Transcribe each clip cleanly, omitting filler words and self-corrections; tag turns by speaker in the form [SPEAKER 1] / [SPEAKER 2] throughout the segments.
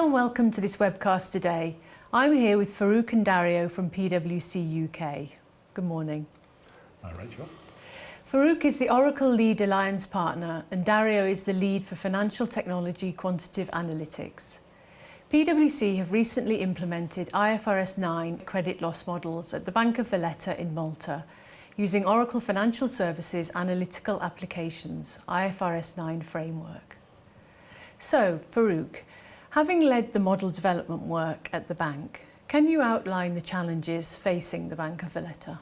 [SPEAKER 1] and welcome to this webcast today. I'm here with Farouk and Dario from PwC UK. Good morning.
[SPEAKER 2] Hi, Rachel.
[SPEAKER 1] Farouk is the Oracle Lead Alliance Partner and Dario is the lead for Financial Technology Quantitative Analytics. PwC have recently implemented IFRS9 credit loss models at the Bank of Valletta in Malta using Oracle Financial Services Analytical Applications IFRS9 framework. So, Farouk, having led the model development work at the bank, can you outline the challenges facing the Bank of Valletta?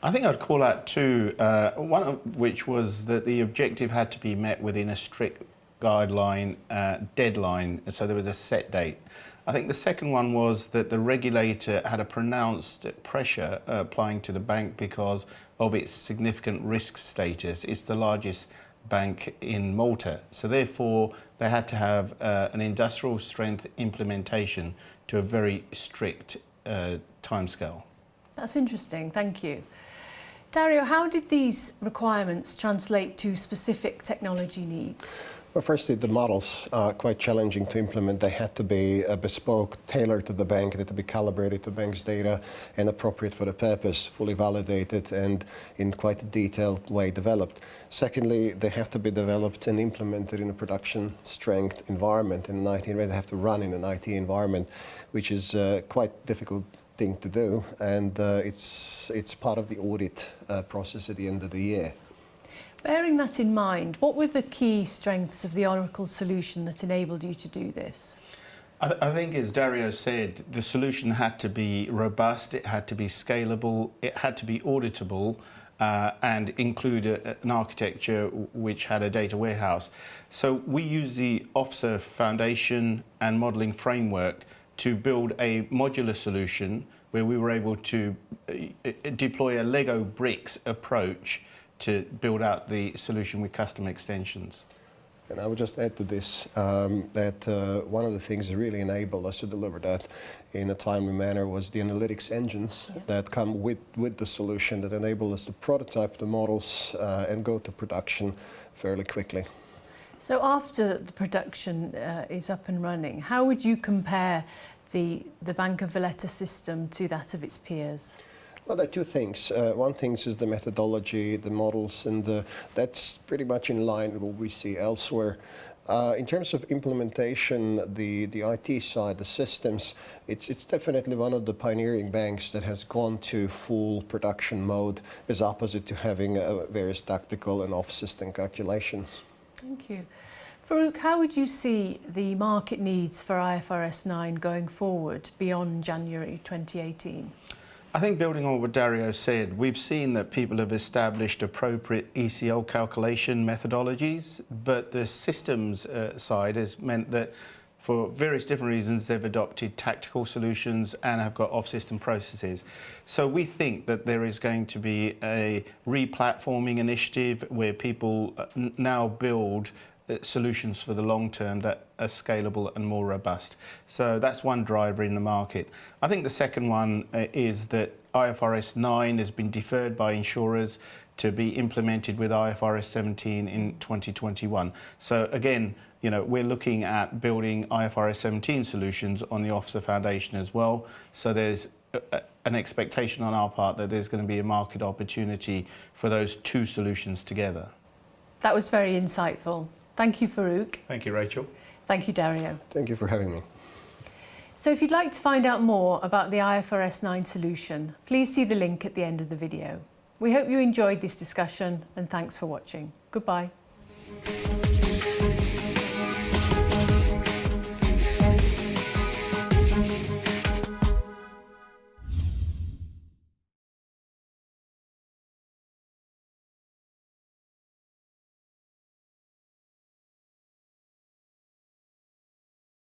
[SPEAKER 2] I think I'd call out two, one of which was that the objective had to be met within a strict guideline deadline, so there was a set date. I think the second one was that the regulator had a pronounced pressure applying to the bank because of its significant risk status. It's the largest bank in Malta, so therefore they had to have an industrial strength implementation to a very strict timescale. That's
[SPEAKER 1] interesting, thank you. Dario, how did these requirements translate to specific technology needs?
[SPEAKER 3] Well, firstly, the models are quite challenging to implement. They had to be bespoke, tailored to the bank. They had to be calibrated to the bank's data and appropriate for the purpose, fully validated and in quite a detailed way developed. Secondly, they have to be developed and implemented in a production strength environment. In an IT, they have to run in an IT environment, which is quite difficult thing to do, and it's part of the audit process at the end of the year.
[SPEAKER 1] Bearing that in mind, what were the key strengths of the Oracle solution that enabled you to do this?
[SPEAKER 2] I think, as Dario said, the solution had to be robust, it had to be scalable, it had to be auditable, and include an architecture which had a data warehouse. So we used the OFSA foundation and modelling framework to build a modular solution where we were able to deploy a Lego bricks approach to build out the solution with custom extensions.
[SPEAKER 3] And I would just add to this that one of the things that really enabled us to deliver that in a timely manner was the analytics engines that come with the solution that enable us to prototype the models and go to production fairly quickly.
[SPEAKER 1] So after the production is up and running, how would you compare the Bank of Valletta system to that of its peers?
[SPEAKER 3] Well, there are two things. One thing is the methodology, the models, and that's pretty much in line with what we see elsewhere. In terms of implementation, the IT side, the systems, it's definitely one of the pioneering banks that has gone to full production mode, as opposite to having various tactical and off-system calculations.
[SPEAKER 1] Thank you. Farouk, how would you see the market needs for IFRS9 going forward beyond January 2018?
[SPEAKER 2] I think, building on what Dario said, we've seen that people have established appropriate ECL calculation methodologies, but the systems side has meant that for various different reasons they've adopted tactical solutions and have got off-system processes. So we think that there is going to be a re-platforming initiative where people now build solutions for the long term that are scalable and more robust. So that's one driver in the market. I think the second one is that IFRS9 has been deferred by insurers to be implemented with IFRS 17 in 2021. So again, you know, we're looking at building IFRS 17 solutions on the OFSA Foundation as well. So there's an expectation on our part that there's going to be a market opportunity for those two solutions together.
[SPEAKER 1] That was very insightful. Thank you, Farouk.
[SPEAKER 2] Thank you, Rachel.
[SPEAKER 1] Thank you, Dario.
[SPEAKER 3] Thank you for having me.
[SPEAKER 1] So if you'd like to find out more about the IFRS9 solution, please see the link at the end of the video. We hope you enjoyed this discussion and thanks for watching. Goodbye.